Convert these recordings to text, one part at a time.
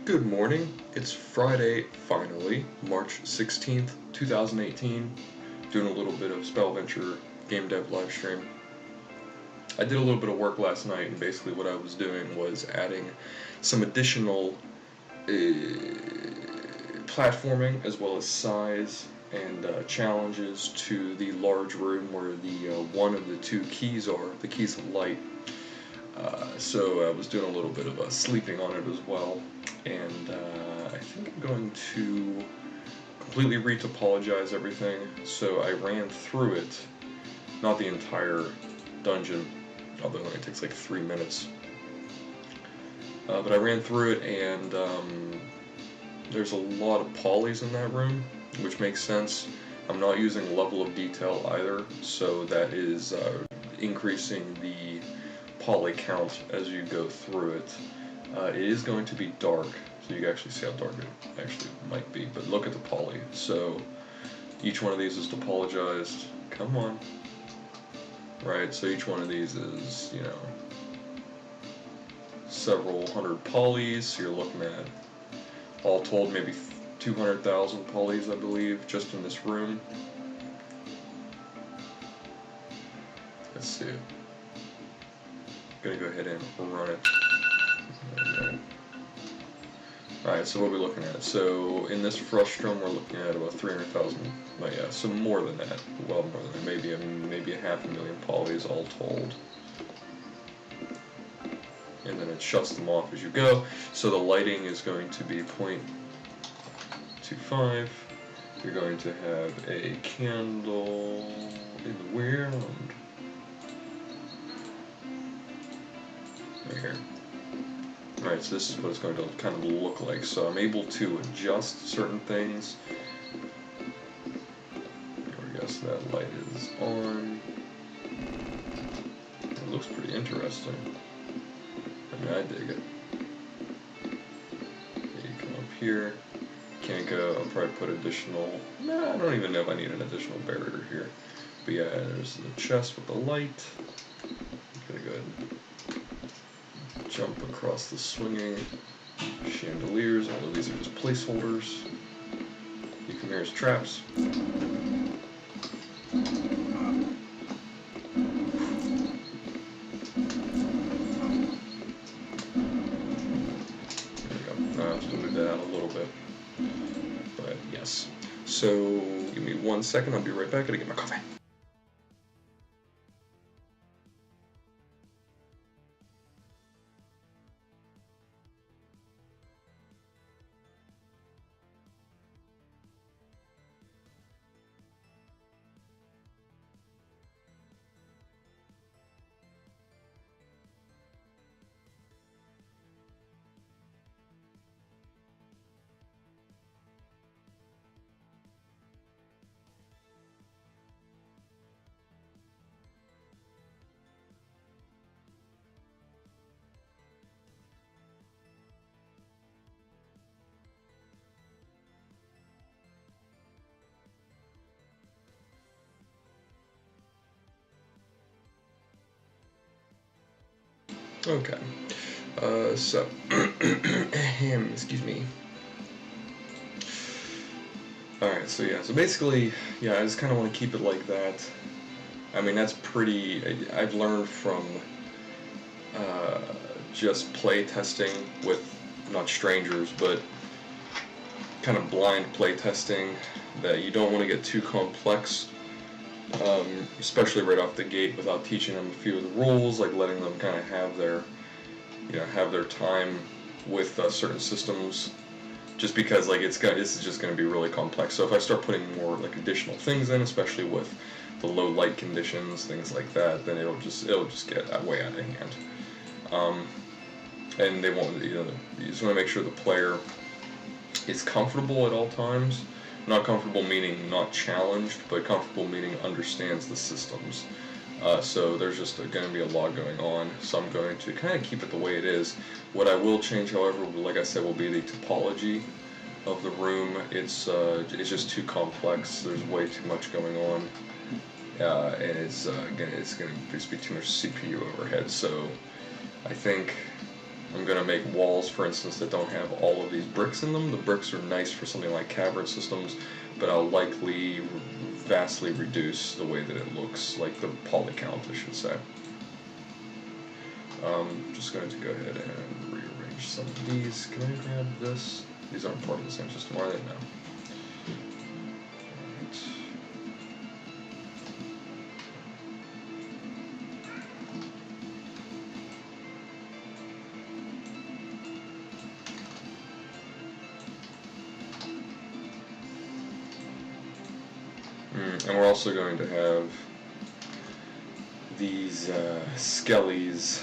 Good morning. It's Friday, finally, March 16th, 2018. Doing a little bit of Spellventure game dev live stream. I did a little bit of work last night, and basically what I was doing was adding some additional platforming as well as size and challenges to the large room where the one of the two keys are, the keys of light. So I was doing a little bit of sleeping on it as well, and I think I'm going to completely retopologize everything. So I ran through it, not the entire dungeon, although it only takes like 3 minutes. But I ran through it, and there's a lot of polys in that room, which makes sense. I'm not using level of detail either, so that is increasing the poly count as you go through it. It is going to be dark, so you can actually see how dark it actually might be, but look at the poly. So each one of these is topologized. Come on. Right, so each one of these is, several hundred polys. So you're looking at, all told, maybe 200,000 polys, I believe, just in this room. Let's see. Gonna go ahead and run it. Alright, so what are we looking at? So in this frustrum, we're looking at about 300,000. Well, yeah, so more than that. Well, more than that. Maybe a 500,000 polys all told. And then it shuts them off as you go. So the lighting is going to be 0.25. You're going to have a candle in the ground. Right here. Alright, so this is what it's going to kind of look like. So I'm able to adjust certain things. There we go, so that light is on. It looks pretty interesting. I mean, I dig it. You come up here. Can't go, I'll probably put additional... Nah, I don't even know if I need an additional barrier here. But yeah, there's the chest with the light. I'm gonna go ahead and jump across the swinging chandeliers. All of these are just placeholders. You can hear his traps. There we go. I'll have to move that out a little bit. But yes. So give me 1 second, I'll be right back. Gotta get my coffee. Okay, so, excuse me. Alright, so yeah, so basically, yeah, I just kind of want to keep it like that. I mean, that's pretty, I've learned from just play testing with, not strangers, but kind of blind play testing, that you don't want to get too complex. Especially right off the gate, without teaching them a few of the rules, like letting them kind of have their, have their time with certain systems. Just because this is just going to be really complex. So if I start putting more like additional things in, especially with the low light conditions, things like that, then it'll just get way out of hand. And they won't, you just want to make sure the player is comfortable at all times. Not comfortable meaning not challenged, but comfortable meaning understands the systems. So there's just going to be a lot going on, so I'm going to kind of keep it the way it is. What I will change, however, like I said, will be the topology of the room. It's just too complex. There's way too much going on, and it's going to just be too much CPU overhead. So I think I'm I'm going to make walls, for instance, that don't have all of these bricks in them. The bricks are nice for something like cavern systems, but I'll likely vastly reduce the way that it looks, like the poly count, I should say. Just going to go ahead and rearrange some of these. Can I grab this? These aren't part of the same system, are they? No. And we're also going to have these skellies,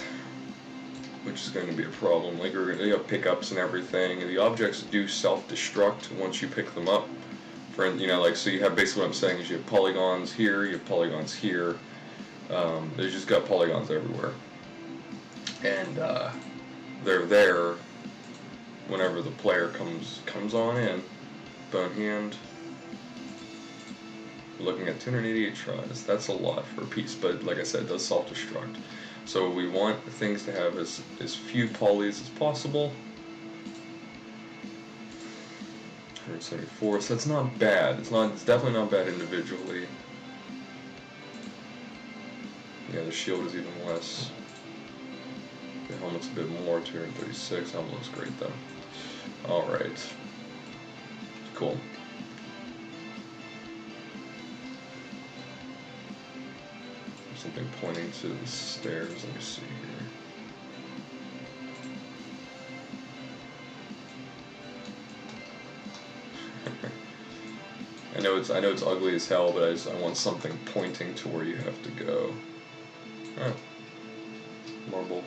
which is going to be a problem. Like we're going to have pickups and everything, and the objects do self-destruct once you pick them up. For like, so you have basically what I'm saying is you have polygons here, you have polygons here. There's just got polygons everywhere, and they're there whenever the player comes on in. Bone hand. Looking at 288 tries, that's a lot for a piece, but like I said, it does self-destruct. So we want things to have as few polys as possible. 174, so that's not bad. It's definitely not bad individually. Yeah, the shield is even less. The helmet's a bit more, 236. Helmet looks great though. Alright. Cool. Something pointing to the stairs. Let me see here. I know it's ugly as hell, but I want something pointing to where you have to go. Oh. Marble.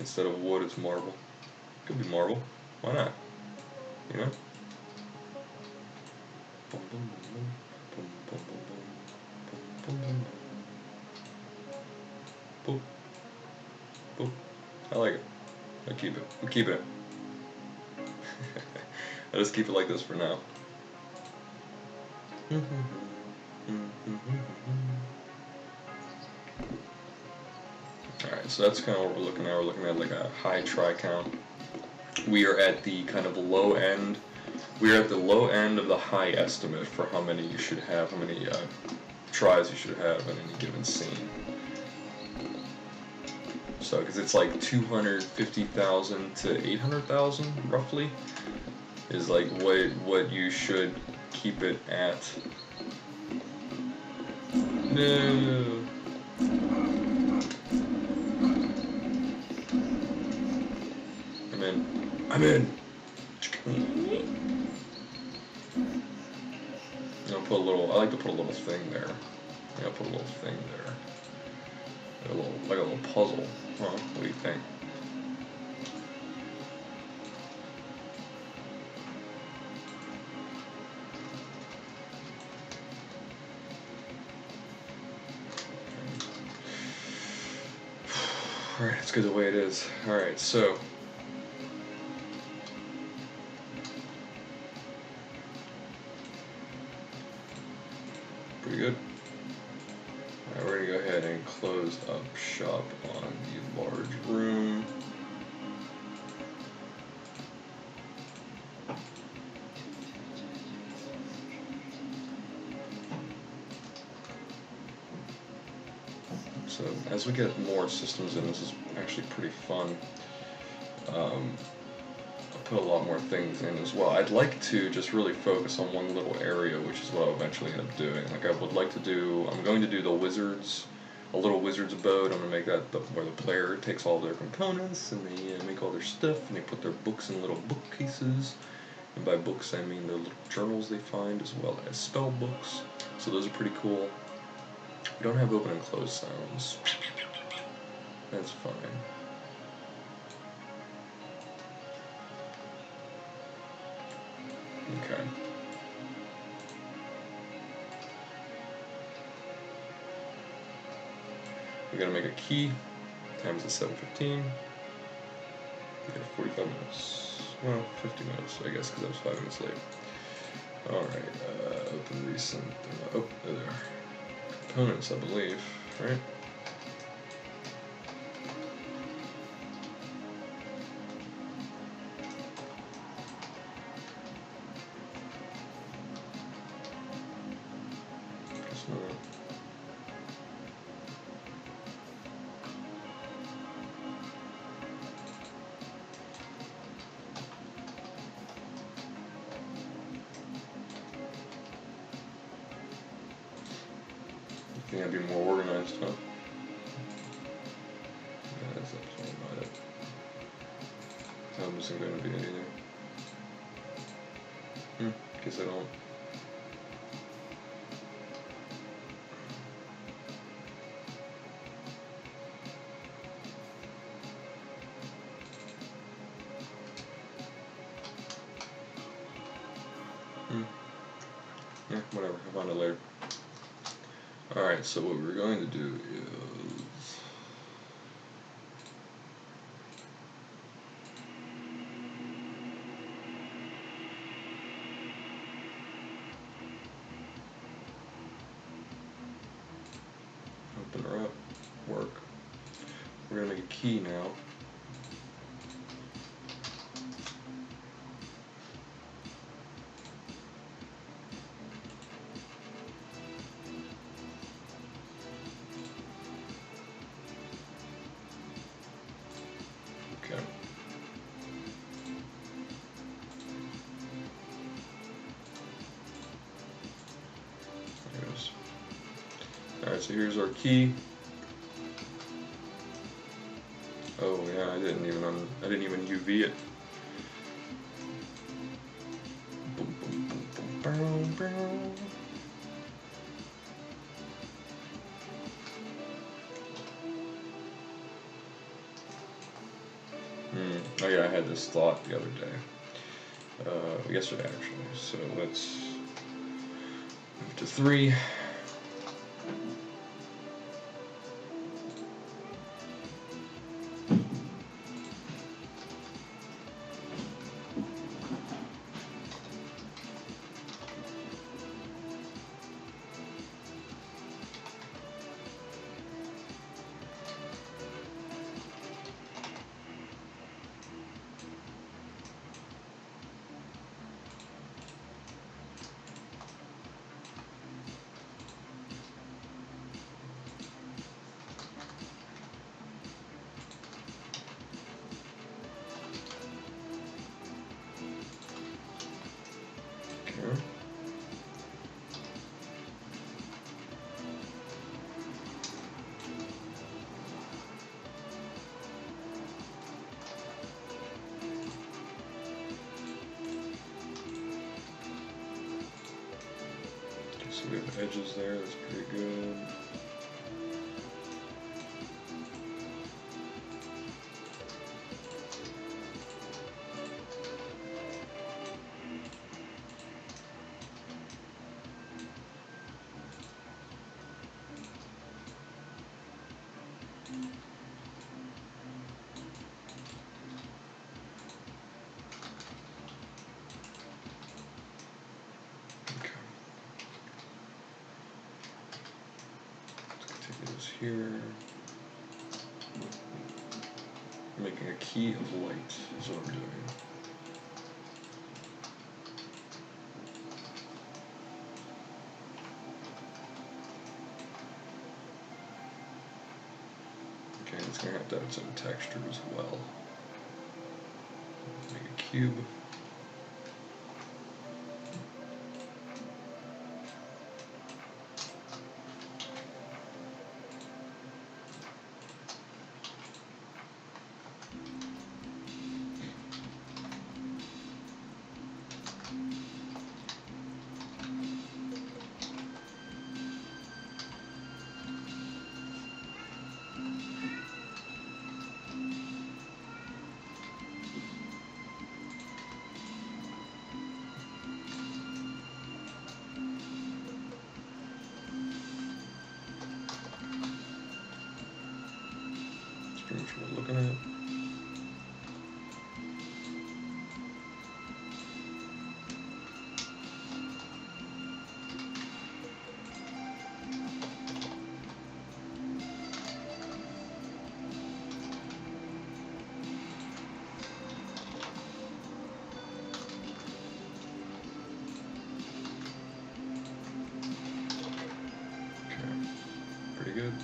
Instead of wood, it's marble. Could be marble. Why not? You know? Boop. Boop. I like it. I keep it. I'm keeping it. I just keep it like this for now. Alright, so that's kind of what we're looking at. We're looking at like a high try count. We are at the kind of low end. We are at the low end of the high estimate for how many you should have, how many tries you should have in any given scene. So, because it's like 250,000 to 800,000 roughly, is like what you should keep it at. No. I'm in. I like to put a little thing there. Yeah, put a little thing there. Like a little puzzle. Huh? What do you think? Alright, it's good the way it is. Alright, so pretty good. Alright, we're gonna go ahead and close up shop on the large room. So as we get more systems in, this is actually pretty fun. I'll put a lot more things in as well. I'd like to just really focus on one little area, which is what I'll eventually end up doing. Like I'm going to do the wizards, a little wizard's abode. I'm going to make that where the player takes all their components and they make all their stuff and they put their books in little bookcases. And by books I mean the little journals they find as well as spell books. So those are pretty cool. We don't have open and close sounds. That's fine. Okay. We're gonna make a key. Times is 7:15. We got 45 minutes. Well, 50 minutes, I guess, because I was 5 minutes late. Alright, open recent. Oh, there they are. Components, I believe, right? Can I be more organized, huh? Yeah, that's absolutely not it. Time isn't going to be anything. Guess I don't. Yeah, whatever. I'll find it later. Alright, so what we're going to do is... open her up. Work. We're going to make a key now. Okay. There it is. Alright, so here's our key. Oh yeah, I didn't even UV it. Boom, boom, boom, boom, boom, boom. Oh yeah, I had this thought the other day. Yesterday actually. So let's move to 3. Okay. So we have edges there, that's pretty good. Here, making a key of light is what I'm doing. Okay, it's going to have to have some texture as well. Make a cube. Pretty much what we're looking at. Okay, pretty good.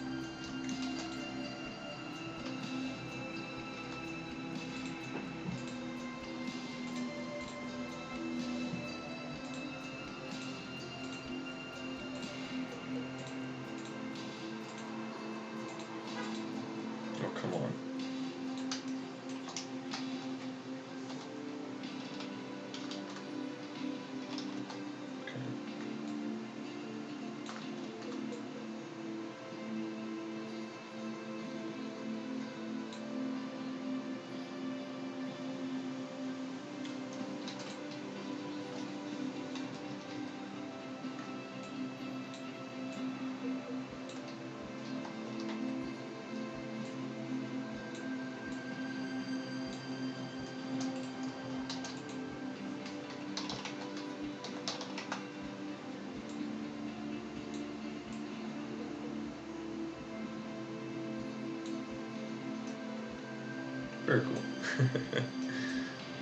Very cool.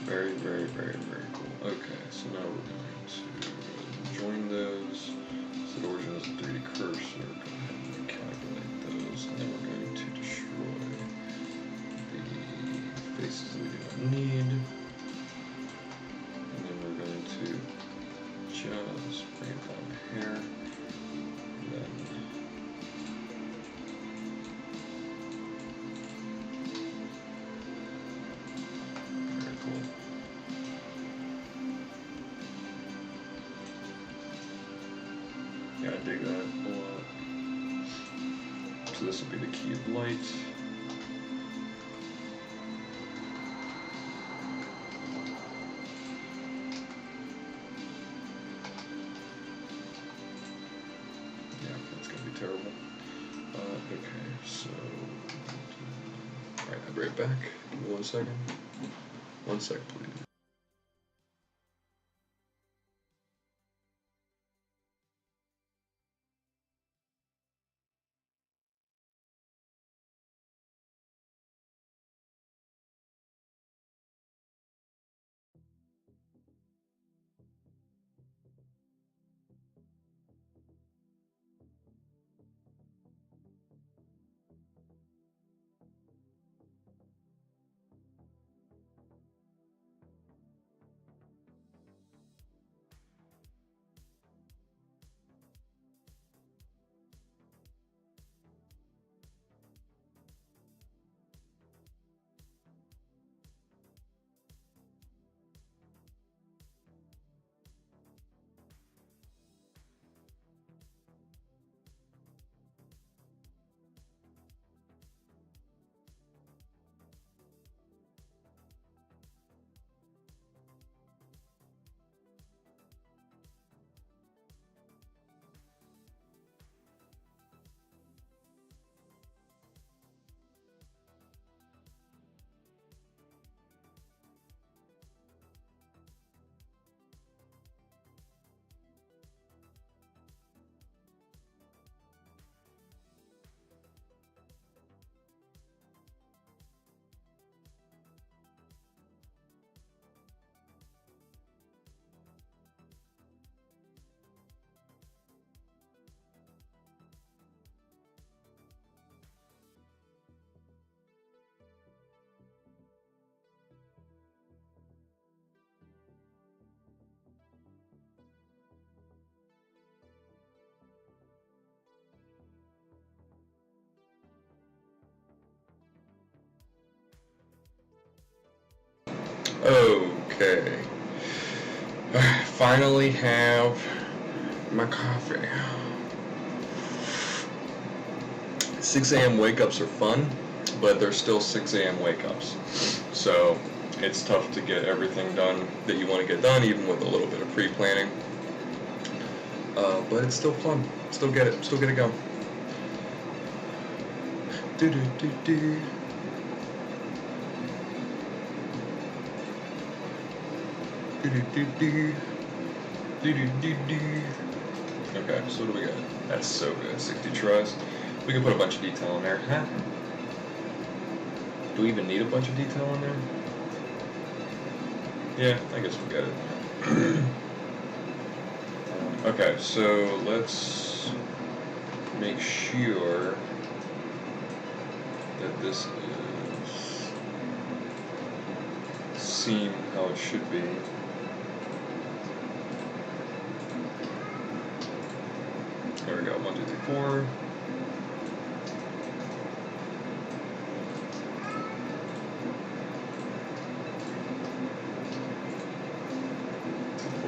Very, very, very, very cool. Okay, so now we're going to join those. So the origin is a 3D cursor. Go ahead and calculate those, and then we're going to destroy the faces that we do not need. And then we're going to just bring it down here. And then very cool. Yeah, I dig that a lot. So this will be the key of light. Yeah, that's gonna be terrible. Okay, so alright, I'll be right back. Give me 1 second. 1 sec, please. Okay. Finally have my coffee. 6 a.m. wake-ups are fun, but they're still 6 a.m. wake-ups. So it's tough to get everything done that you want to get done, even with a little bit of pre-planning. But it's still fun. Still get it going. Do do do do. Do do do do. Do do do do. Okay, so what do we got? That's so good. 60 tries. We can put a bunch of detail in there. Huh? Do we even need a bunch of detail in there? Yeah, I guess we got it. Okay, so let's make sure that this is seam how it should be. There we go, 1, 2, 3, 4.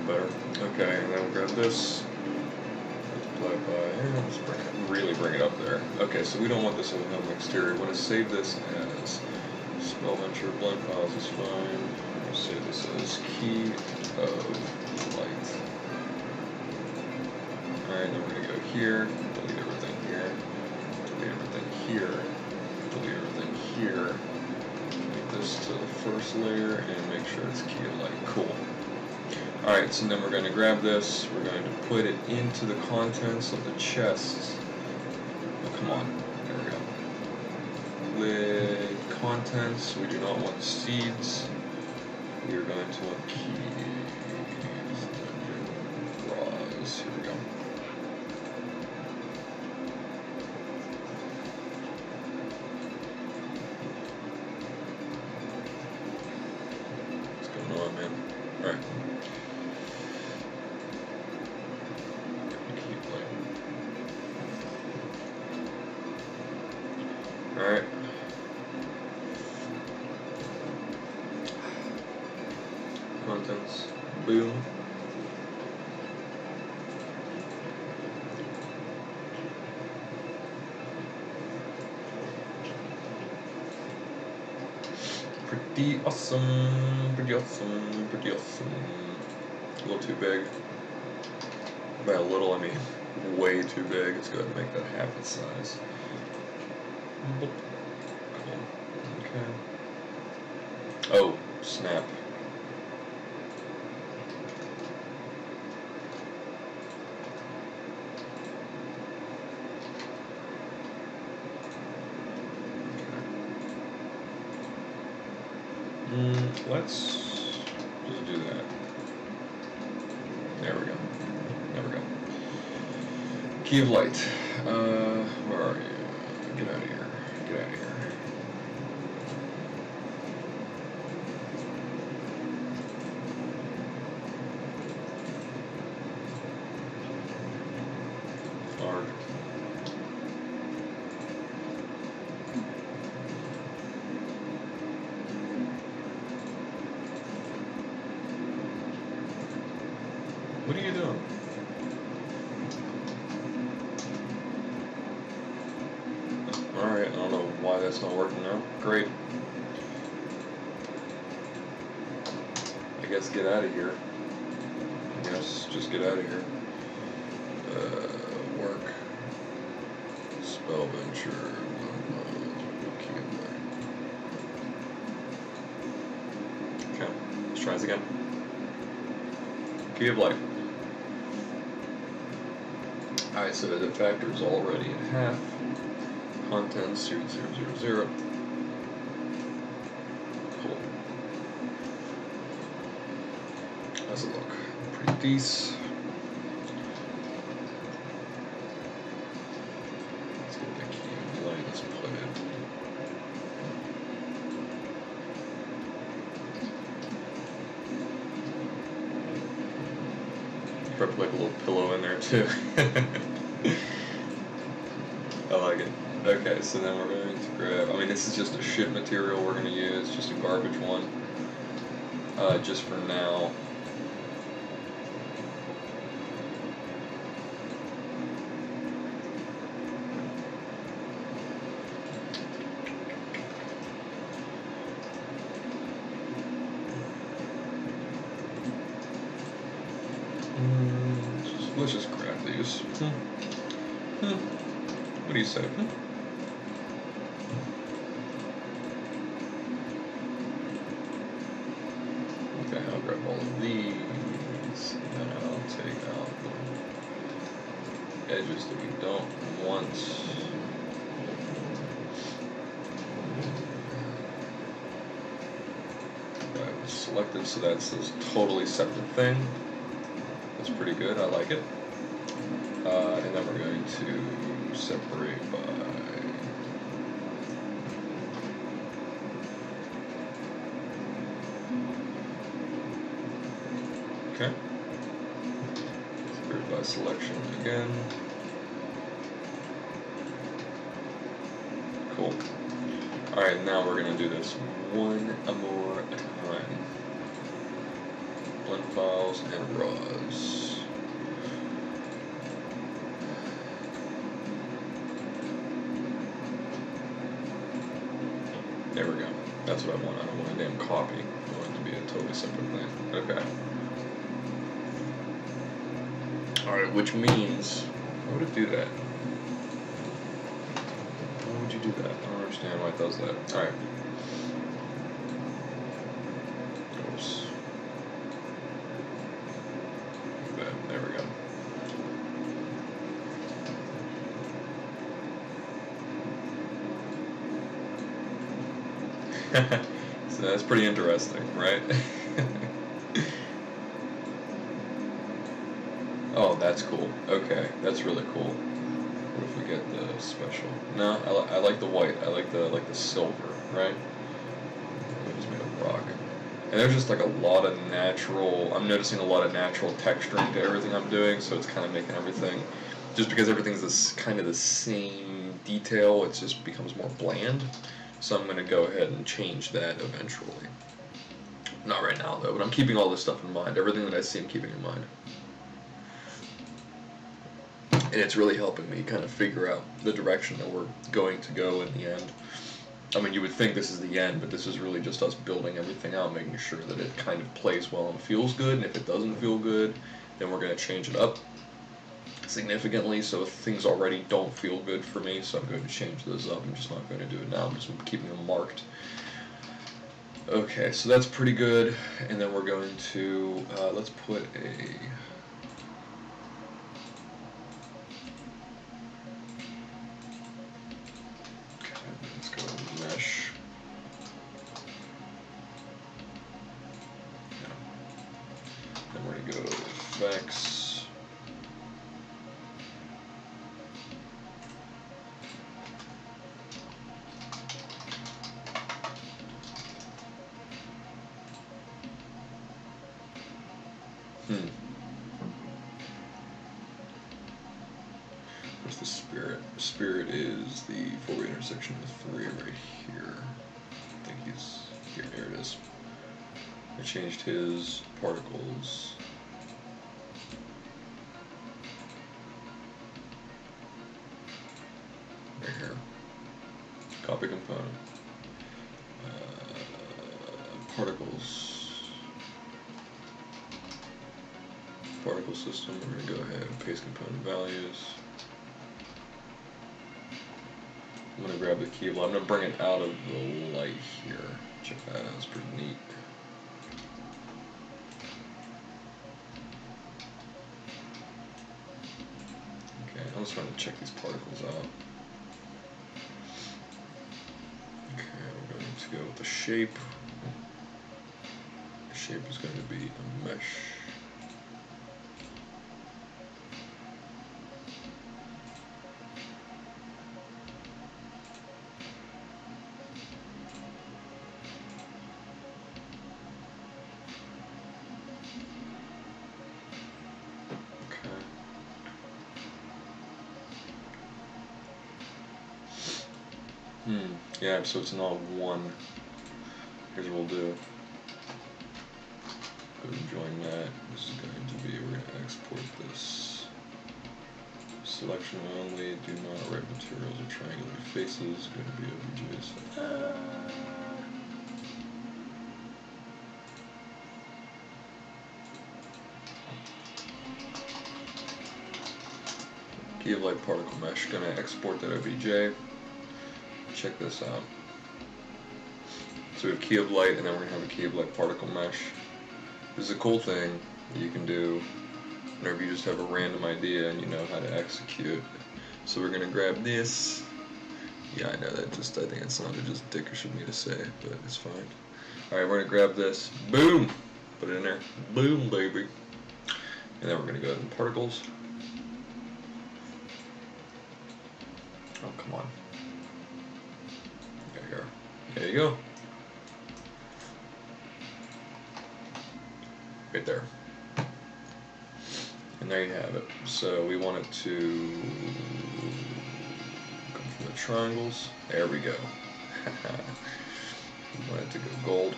Better. Okay, and then we'll grab this. Multiply by, let's really bring it up there. Okay, so we don't want this on the film exterior. We want to save this as spell venture, blend files is fine. We'll save this as key of light. Alright, then we're going to go here, delete everything here, delete everything here, delete everything here. Make this to the first layer and make sure it's key of light. Cool. Alright, so then we're going to grab this, we're going to put it into the contents of the chest. Oh, come on, there we go. Lid, contents. We do not want seeds. We are going to want keys. Raws. Here we go. What's going on, man? Alright. Alright. Contents. Boom. Pretty awesome. Pretty awesome. Pretty awesome. A little too big. By a little, I mean way too big. Let's go ahead and make that half its size. Cool. Okay. Oh, snap. Let's just do that. There we go. There we go. Key of light. Where are you? Get out of here. Get out of here. Hard. What are you doing? Alright, I don't know why that's not working now. Great. I guess get out of here. I guess just get out of here. Work. Spell venture. Okay, let's try this again. Key of light. Alright, so the factor is already at half. Contents 0, 0, 0, 0. Cool. How's it look? Pretty decent. Let's get the key of light. Let's put it. Probably like a little pillow in there too. I like it. Okay, so then we're going to grab, I mean this is just a shit material we're going to use, just a garbage one, just for now. Let's just grab these. What do you say? Okay, I'll grab all of these, and then I'll take out the edges that we don't want. Right, selected, so that's this totally separate thing. That's pretty good, I like it. And then we're going to separate by okay. Separate by selection again. Cool. Alright, now we're gonna do this one more time. Blend files and raws. There we go. That's what I want. I don't want a damn copy. I want it to be a totally separate thing. Okay. Alright, which means, why would it do that? Why would you do that? I don't understand why it does that. Alright. Oops. There we go. So that's pretty interesting, right? Oh, that's cool. Okay, that's really cool. What if we get the special? No, I like the white. I like the silver, right? It was made of rock. And there's just like a lot of natural. I'm noticing a lot of natural texturing to everything I'm doing, so it's kind of making everything. Just because everything's this kind of the same detail, it just becomes more bland. So I'm gonna go ahead and change that eventually. Not right now though, but I'm keeping all this stuff in mind. Everything that I see, I'm keeping in mind. And it's really helping me kind of figure out the direction that we're going to go in the end. I mean, you would think this is the end, but this is really just us building everything out, making sure that it kind of plays well and feels good. And if it doesn't feel good, then we're going to change it up significantly. So if things already don't feel good for me, so I'm going to change those up. I'm just not going to do it now. I'm just keeping them marked. Okay, so that's pretty good. And then we're going to, let's put a... Let's go mesh. Then we're going to go effects. Where's the spirit? Spirit is the 4-way intersection of 3 right here. I think he's here. There it is. I changed his particles. Right here. Copy component. Particles. Particle system. We're going to go ahead and paste component values. I'm going to grab the key. Well, I'm going to bring it out of the light here. Check that out. It's pretty neat. Okay, I'm just going to check these particles out. Okay, we're going to go with the shape. The shape is going to be a mesh. Yeah, so it's not one. Here's what we'll do. Go and join that. This is going to be, we're going to export this. Selection only, do not write materials or triangular faces. Going to be OBJs. Key of light particle mesh. Going to export that OBJ. Check this out. So we have key of light, and then we're going to have a key of light particle mesh. This is a cool thing that you can do whenever you just have a random idea and you know how to execute. So we're going to grab this. Yeah, I know that I think it sounded just dickish of me to say, but it's fine. Alright, we're going to grab this. Boom! Put it in there. Boom, baby. And then we're going to go ahead and particles. Oh, come on. There you go. There you go. Right there. And there you have it. So we want it to come from the triangles. There we go. We want it to go gold.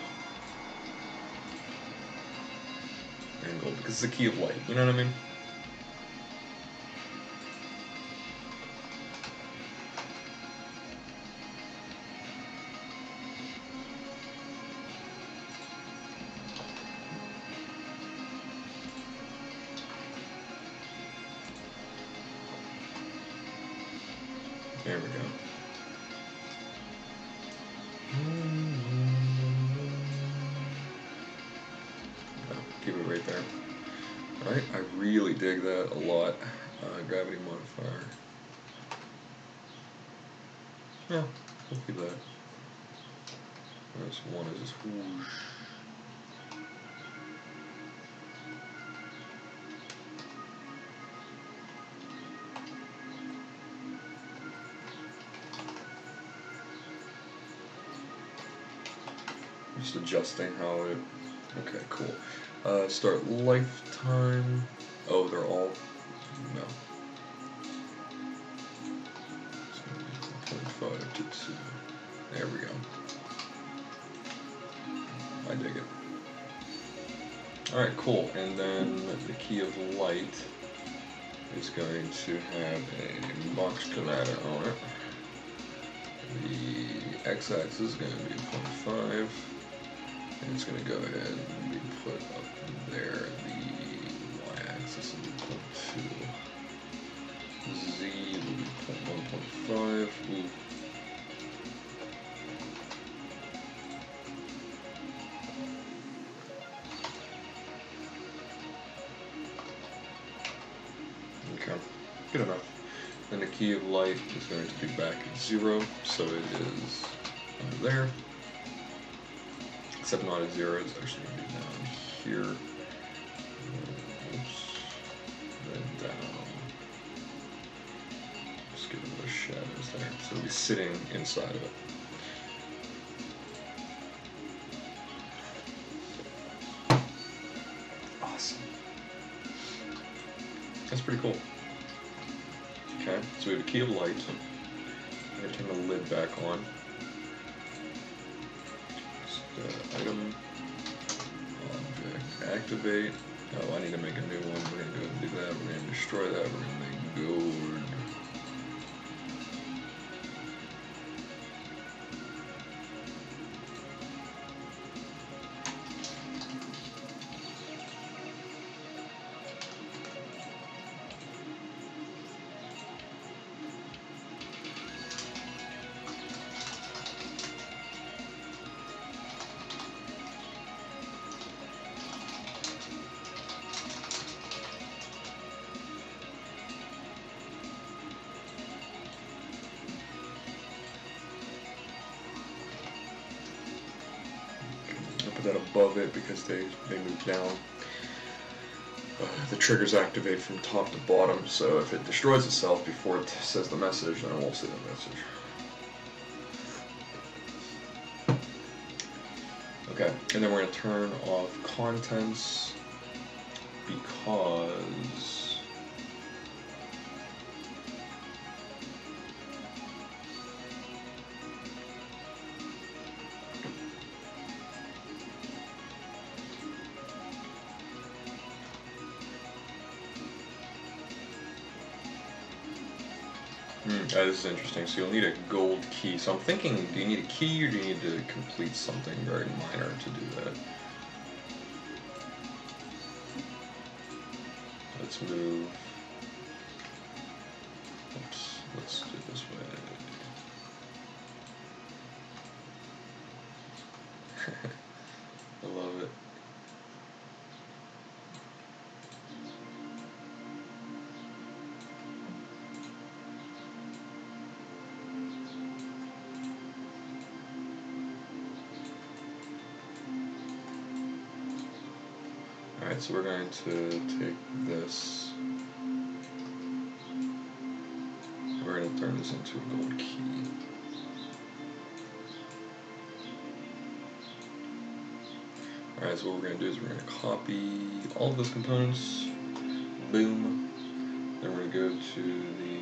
And gold, because it's the key of light. You know what I mean? There we go. Keep it right there. Alright, I really dig that a lot. Gravity modifier. Yeah, we'll keep that. This one is whoosh. Just adjusting how it. Okay, cool. Start lifetime. Oh, they're all. No. 1.5 to 2. There we go. I dig it. Alright, cool. And then the key of light is going to have a box collider on it. The x-axis is going to be 0.5. And it's going to go ahead and be put up there. The y-axis will be 0.2. Z will be 1.5. Ooh. Okay, good enough. Then the key of light is going to be back at 0, so it is under there. Except not at 0, it's actually going to be down here. Oops. Then down. Just give it those shadows there. So it'll be sitting inside of it. Awesome. That's pretty cool. Okay, so we have a key of light. I'm going to turn the lid back on. Item, object, activate. Oh, I need to make a new one. We're going to go and do that. We're going to destroy that. We're going to make gold. Put that above it because they move down. The triggers activate from top to bottom, so if it destroys itself before it says the message, then it won't say the message. Okay, and then we're going to turn off contents because this is interesting. So you'll need a gold key. So I'm thinking, do you need a key or do you need to complete something very minor to do that? Let's move. Oops, let's do it this way. I love it. Alright, so we're going to take this, we're going to turn this into a gold key. Alright, so what we're going to do is we're going to copy all of those components, boom, then we're going to go to the,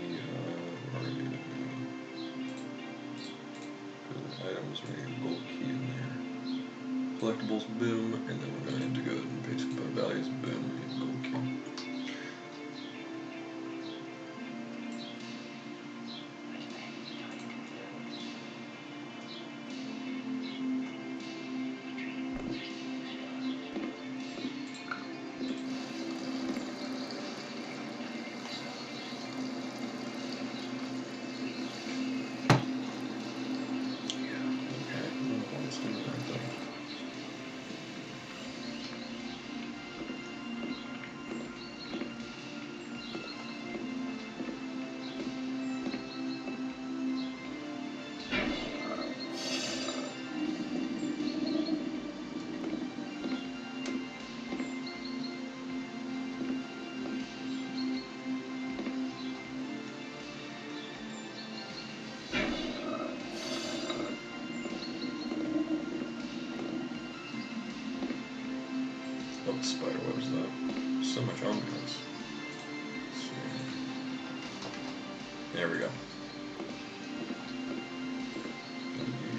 items, we're going to get a gold key in there. Collectibles, boom, and then we're going to go ahead and paste component values, boom, and gold key. What spider webs though? So much ambiance. There we go.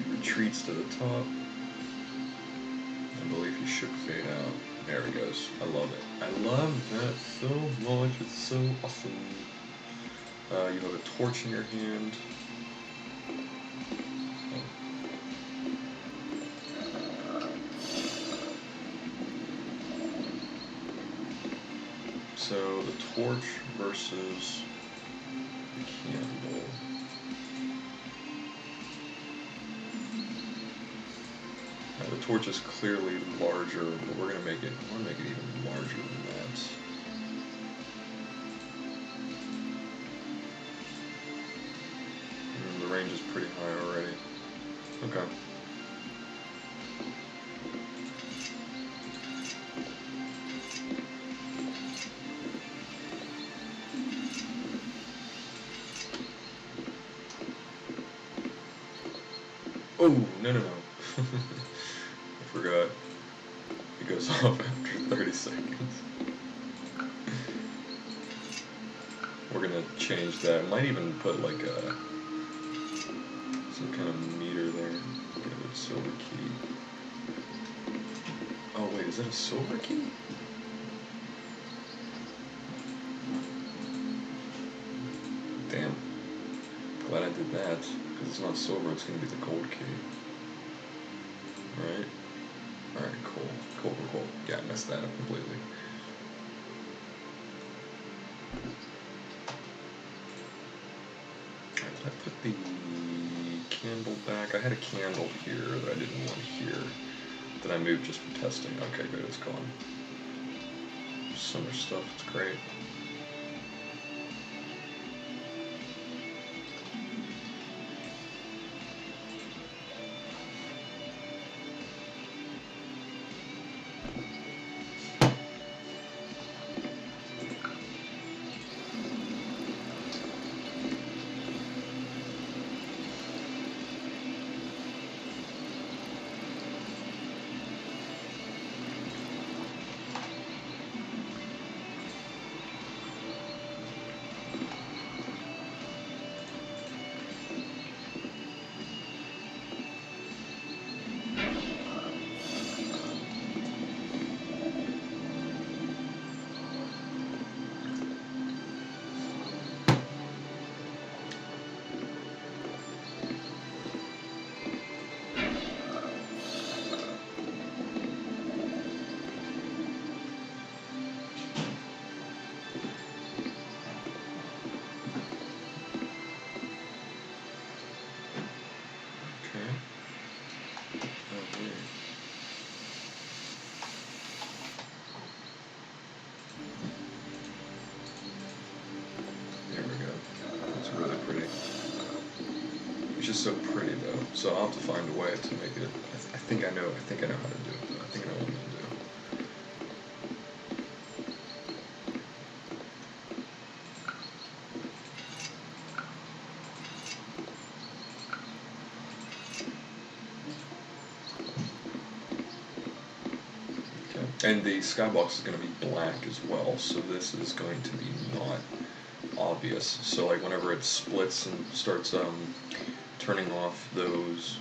He retreats to the top. I believe he should fade out. There he goes. I love it. I love that so much. It's so awesome. You have a torch in your hand. So the torch versus the candle. Now the torch is clearly larger, but we're gonna make it. I want to make it even larger than that. The range is pretty high already. Okay. Oh, no. I forgot. It goes off after 30 seconds. We're gonna change that. Might even put like some kind of meter there. Get a silver key. Oh wait, is that a silver key? Damn. Glad I did that. Because it's not silver, it's gonna be the gold key. Right? Alright, cool. Yeah, I messed that up completely. Alright, did I put the candle back? I had a candle here that I didn't want here. That I moved just for testing. Okay, good, it's gone. Summer stuff, it's great. So pretty though, so I'll have to find a way to make it. I think I know how to do it though. I think I know what I'm gonna do. Okay. And the skybox is going to be black as well, so this is going to be not obvious. So like whenever it splits and starts turning off those,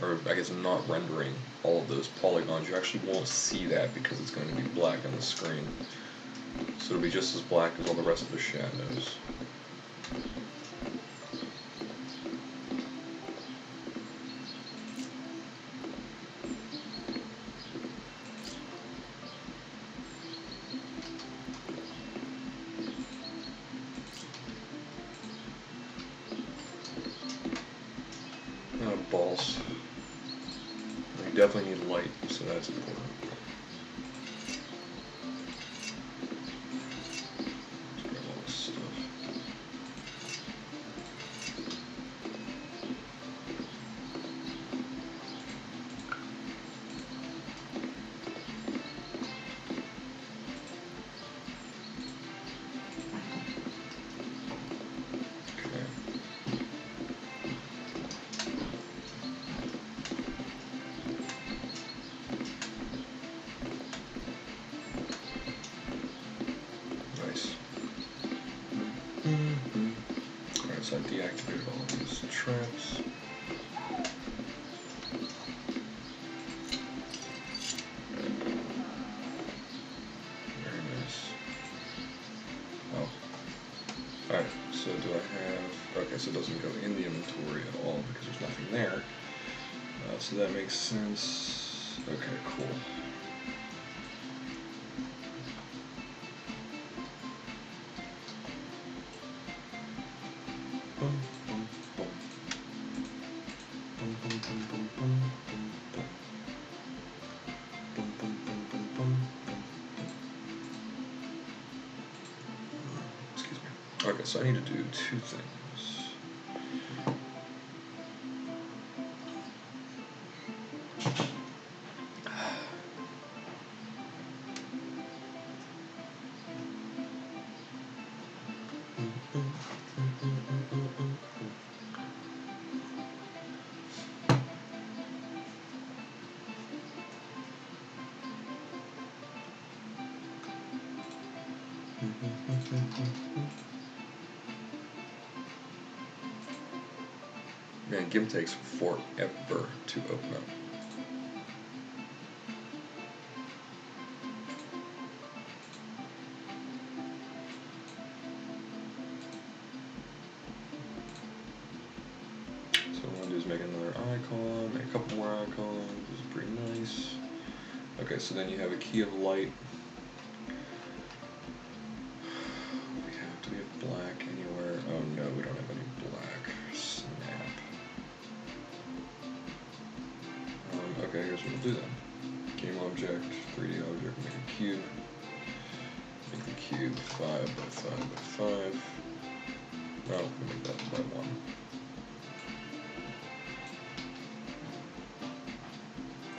or I guess not rendering all of those polygons, you actually won't see that because it's going to be black on the screen. So it'll be just as black as all the rest of the shadows. Balls. You definitely need light, so that's important. Let's grab all this stuff. traps. Very nice. Oh. Alright, so do I have... Okay, so it doesn't go in the inventory at all because there's nothing there. So that makes sense. Okay, cool. Excuse me. Okay, so I need to do two things. Man, GIMP takes forever to open up. So what I'm going to do is make another icon, make a couple more icons. This is pretty nice. Okay, so then you have a key of light. We have, do we have black anywhere? Oh no, we don't have any black. Snap. Okay, here's what we'll do then. Game object, 3D object, make a cube. Make the cube 5 by 5 by 5. No, we'll make that by 1.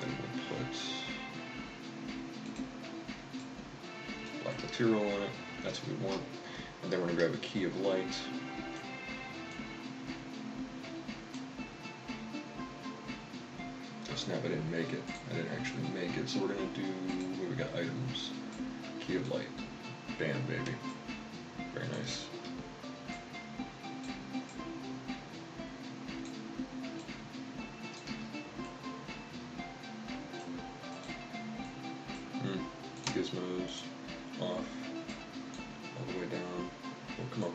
Then we'll put black material on it. That's what we want. And then we're going to grab a key of light. Snap, I didn't make it. I didn't actually make it. So we're going to do, what we got, items. Key of light. Bam, baby. Very nice. Gizmos off. All the way down. Oh, come on.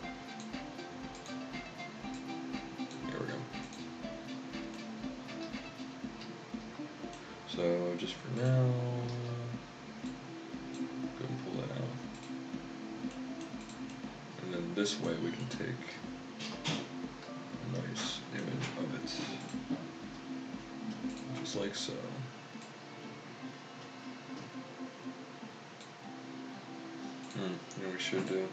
There we go. So just for now, go and pull that out. And then this way we can take a nice image of it. Just like so. You know what we should do?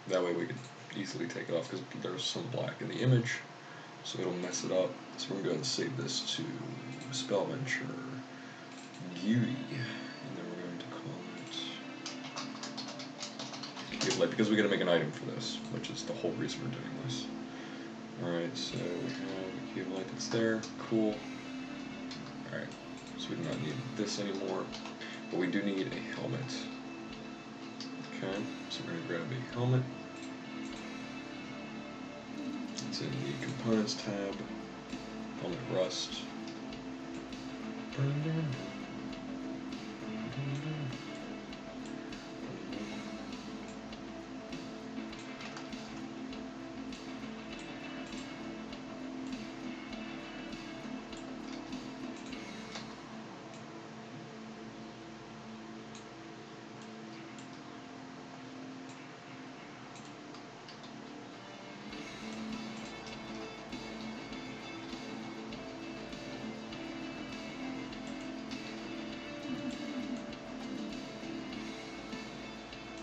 That way we could easily take it off because there's some black in the image, so it'll mess it up. So we're going to go ahead and save this to Spellventure GUI, and then we're going to call it Key of Light because we got to make an item for this, which is the whole reason we're doing this. Alright, so we have a Key of Light that's there. Cool. Alright, so we do not need this anymore, but we do need a helmet. Okay, so we're going to grab a helmet. It's in the Components tab. Helmet Rust.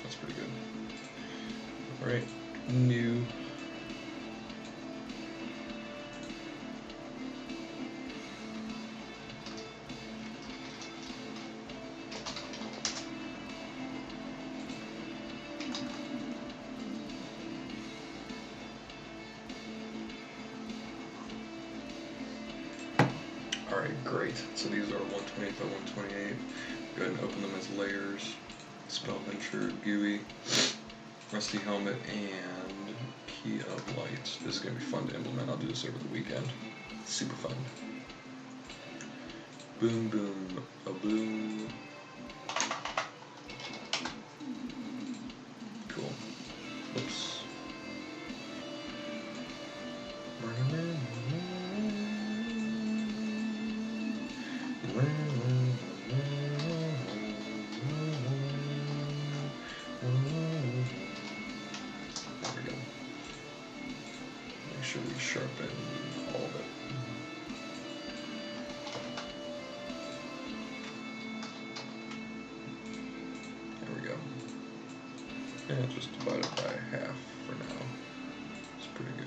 That's pretty good. Alright, new. Great. So these are 128 by 128. Go ahead and open them as layers. Spellventure, GUI, Rusty Helmet, and Key of Light. This is going to be fun to implement. I'll do this over the weekend. Super fun. Boom, boom, a boom. Cool. Oops. We sharpen all of it. There we go. And just divide it by half for now. It's pretty good.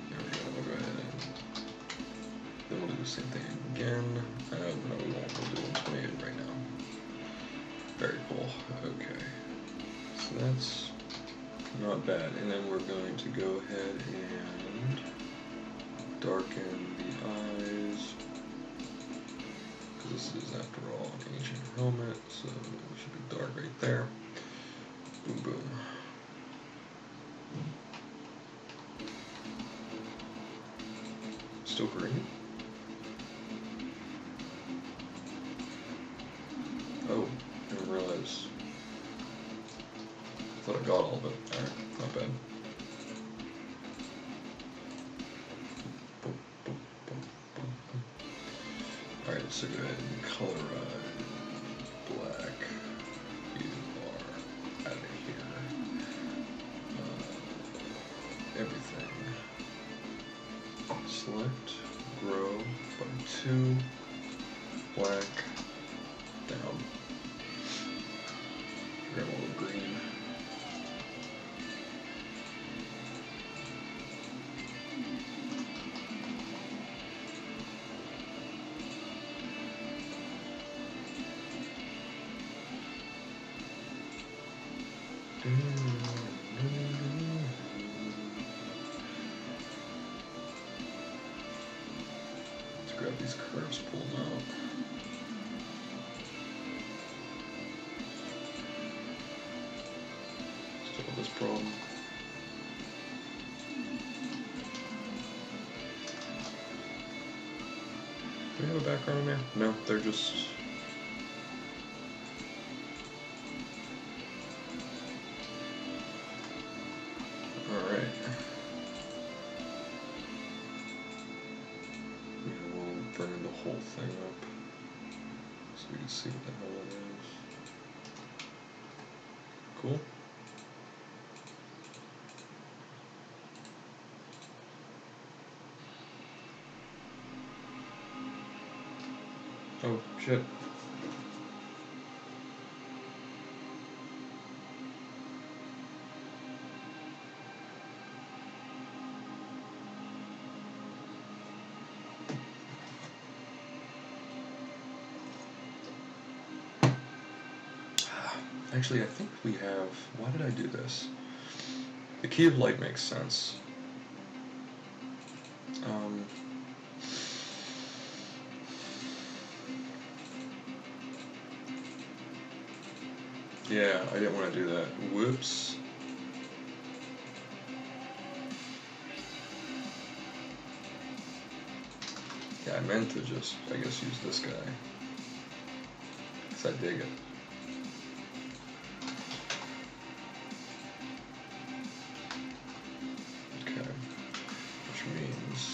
There we go. We'll go ahead and then we'll do the same thing again. No, we won't. We'll do 128 right now. Very cool. Okay. So that's not bad. And then we're going to go ahead and darken the eyes, because this is after all an ancient helmet, so it should be dark right there. Boom, boom. Still green? Oh, I didn't realize. I thought I got all of it. Alright, not bad. Alright, so go ahead and colorize black. You are out of here. Everything. Select, grow by 2, black, down. Grab a little green. Let's grab these curves, pull them out. Still have this problem. Do we have a background in there? No, they're just... Alright. We'll bring the whole thing up so we can see what the hell it is. Cool. Oh, shit. Actually, I think we have... Why did I do this? The key of light makes sense. Yeah, I didn't want to do that. Whoops. Yeah, I meant to just, I guess, use this guy. Because I dig it. Okay. Which means...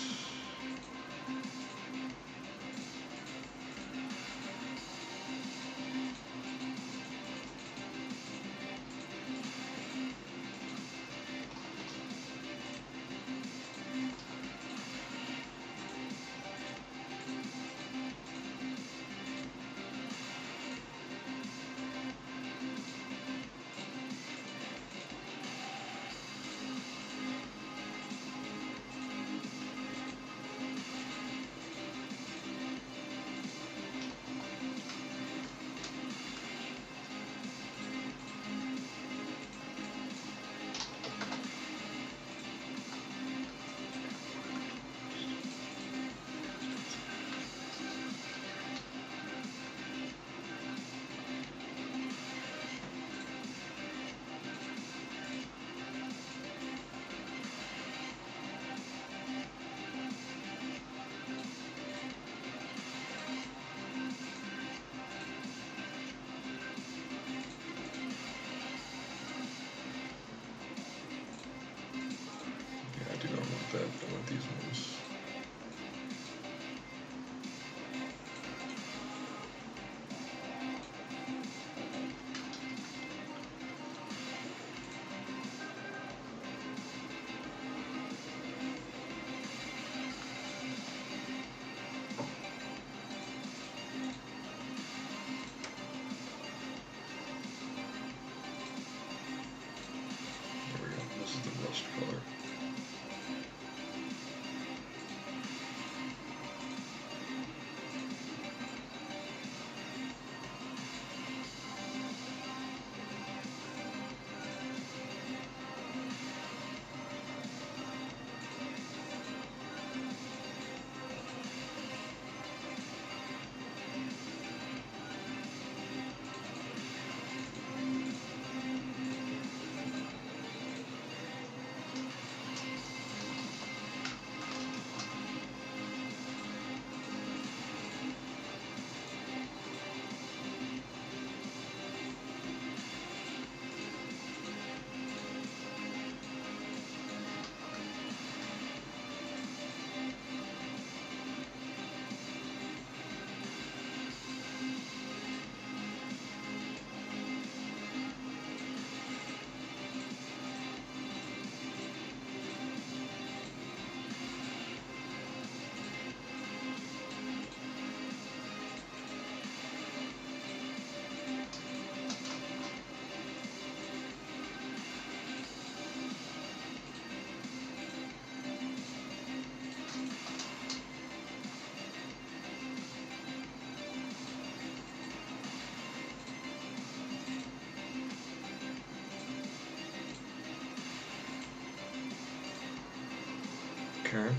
Okay.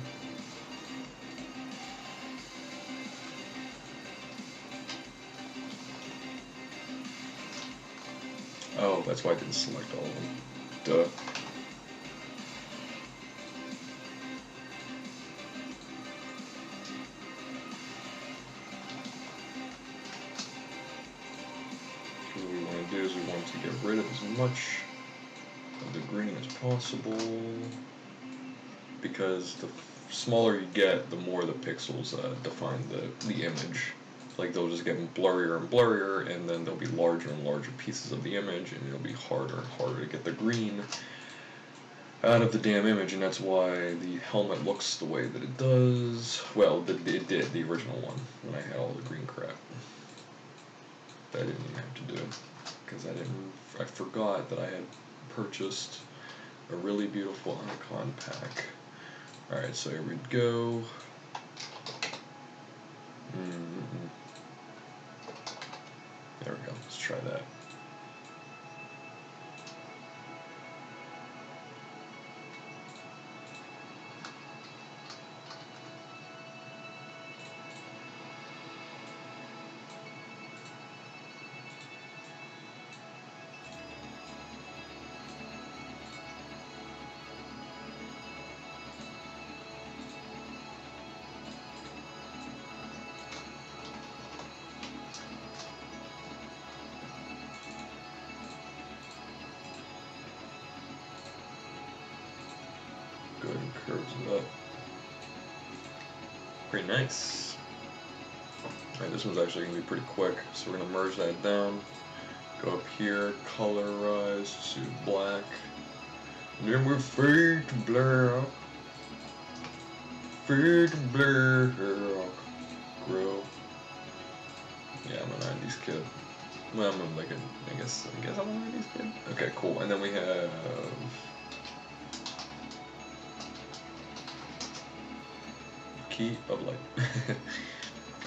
Oh, that's why I didn't select all of them. Duh. What we want to do is we want to get rid of as much of the green as possible, because the smaller you get, the more the pixels define the image. Like they'll just get blurrier and blurrier, and then there'll be larger and larger pieces of the image, and it'll be harder and harder to get the green out of the damn image, and that's why the helmet looks the way that it does. Well, it did, the original one, when I had all the green crap. That I didn't even have to do, because I forgot that I had purchased a really beautiful icon pack. Alright, so here we go. There we go, let's try that. Go ahead and curves it up. Pretty nice. Alright, this one's actually going to be pretty quick, so we're going to merge that down. Go up here, colorize to black. And then we're fade to black. Fade to black. Grow. Yeah, I'm a 90s kid. Well, I'm like I guess I'm a 90s kid. Okay, cool. And then we have key of light.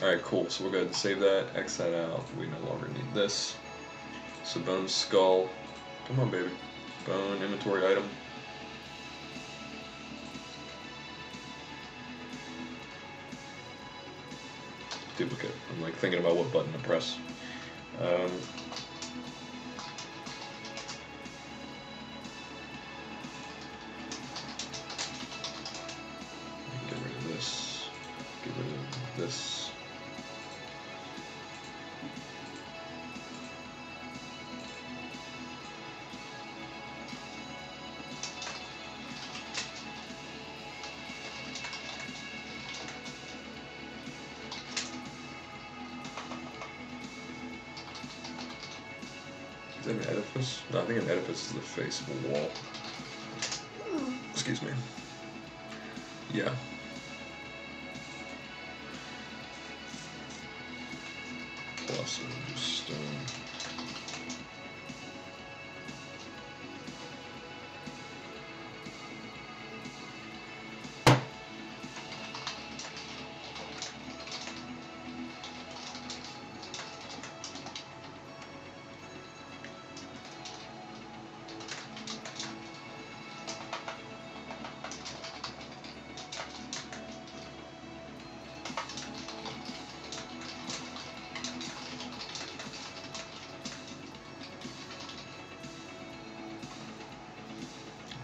Alright, cool. So we'll go ahead and save that, X that out. We no longer need this. So bone skull. Come on, baby. Bone inventory item. Duplicate. I'm like thinking about what button to press. Get rid of this. Get rid of this. Is that an edifice? No, I think an edifice is the face of a wall. Excuse me. Yeah. Plus stone.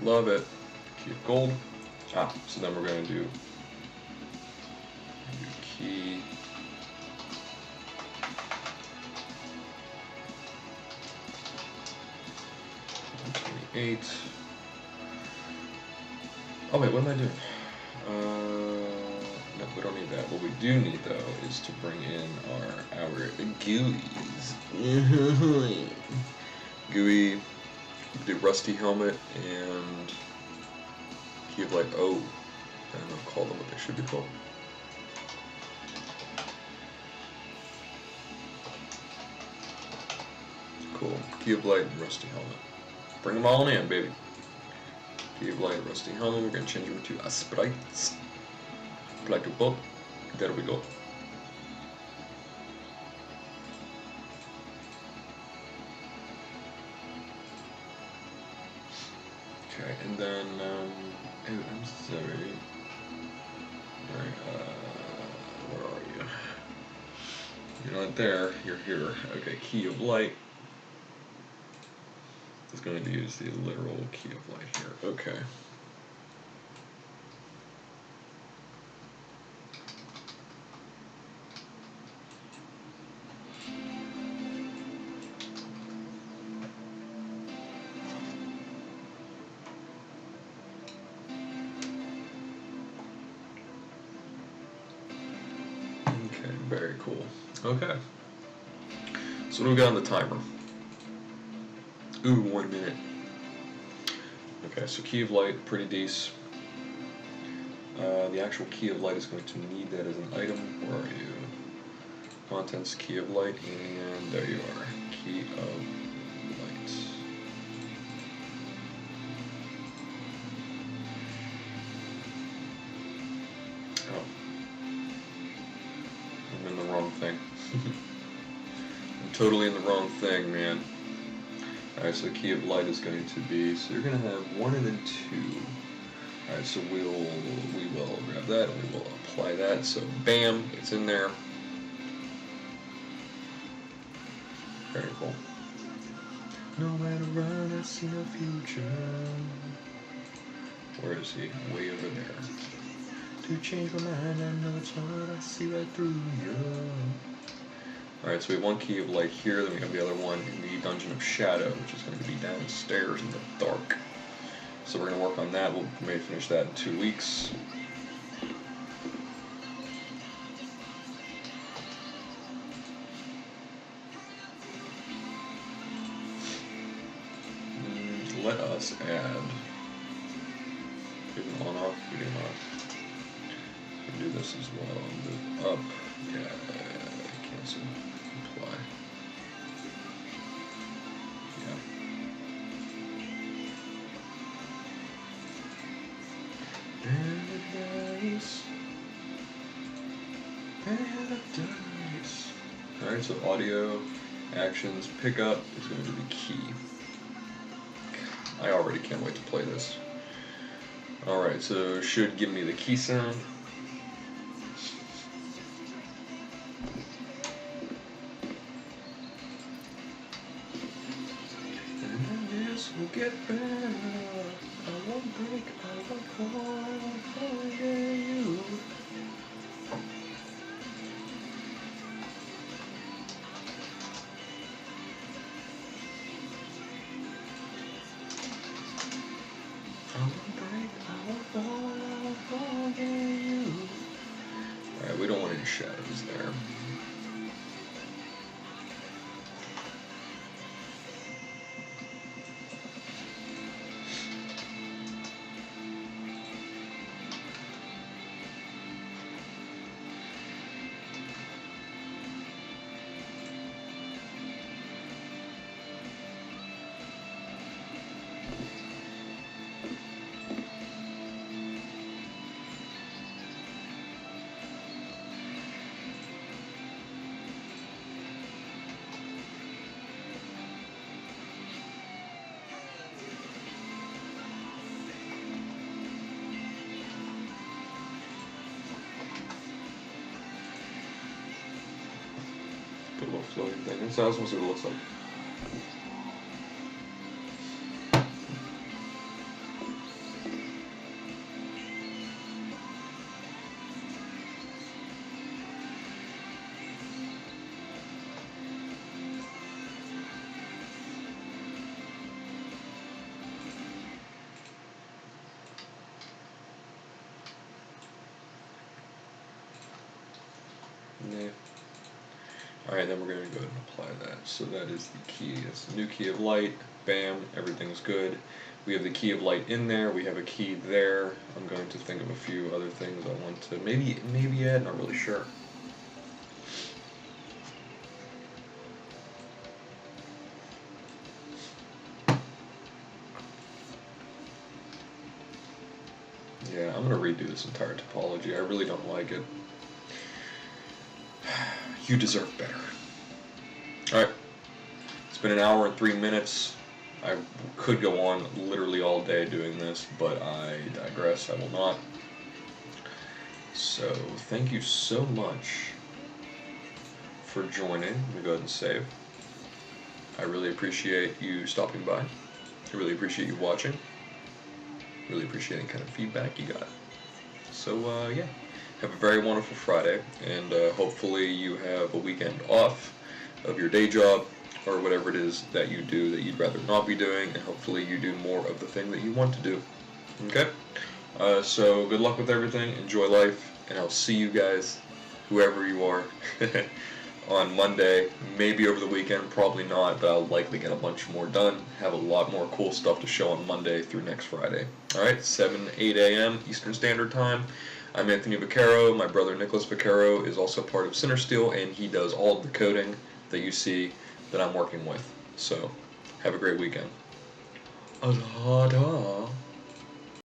Love it. Keep gold. Ah, so then we're going to do key. $28. Oh wait, what am I doing? No, we don't need that. What we do need though is to bring in our GUIs. GUI. Do rusty helmet and key of light. Oh, I don't know, call them what they should be called. Cool. Key of light and rusty helmet. Bring them all in, baby. Key of light, rusty helmet. We're gonna change them to a sprites. Apply to both. There we go. Okay, and then, oh, I'm sorry. Where are you? You're not there, you're here. Okay, key of light. It's going to use the literal key of light here. Okay. Okay, very cool. Okay. So what do we got on the timer? Ooh, 1 minute. Okay, so key of light, pretty decent. The actual key of light is going to need that as an item. Where are you? Contents, key of light, and there you are. Key of light. Oh. I'm in the wrong thing. I'm totally in the wrong thing, man. Alright, so key of light is going to be, so you're going to have 1 and then 2. Alright, so we will grab that and we will apply that. So bam, it's in there. Very cool. No matter what, I see no future. Where is he? Way over there. To change my mind, I know it's hard, I see right through you. Alright, so we have 1 key of light here, then we have the other one in the Dungeon of Shadow, which is going to be downstairs in the dark. So we're going to work on that. We'll maybe finish that in 2 weeks. Let us add. Give them on off. We do not. We do this as well. Move up. Yeah. Cancel. Apply. Yeah. Paradise. Paradise. Alright, so audio, actions, pickup is going to be key. I already can't wait to play this. Alright, so should give me the key sound. And then this will get better. I won't break, I won't fall, forget you. Alright, we don't want any shadows there. Put a little floating thing in. So that's what it looks like. Yeah. Alright, then we're going to go ahead and apply that. So that is the key. It's the new key of light. Bam, everything's good. We have the key of light in there. We have a key there. I'm going to think of a few other things I want to maybe add. Not really sure. Yeah, I'm going to redo this entire topology. I really don't like it. You deserve better. Alright. It's been an hour and 3 minutes. I could go on literally all day doing this, but I digress. I will not. So, thank you so much for joining. Let me go ahead and save. I really appreciate you stopping by. I really appreciate you watching. Really appreciate any kind of feedback you got. So, yeah. Have a very wonderful Friday, and hopefully you have a weekend off of your day job or whatever it is that you do that you'd rather not be doing, and hopefully you do more of the thing that you want to do. Okay? So good luck with everything, enjoy life, and I'll see you guys, whoever you are, on Monday, maybe over the weekend, probably not, but I'll likely get a bunch more done, have a lot more cool stuff to show on Monday through next Friday. Alright, 8 a.m. Eastern Standard Time. I'm Anthony Vaccaro. My brother Nicholas Vaccaro is also part of Cindersteel, and he does all of the coding that you see that I'm working with. So, have a great weekend. Ta-da.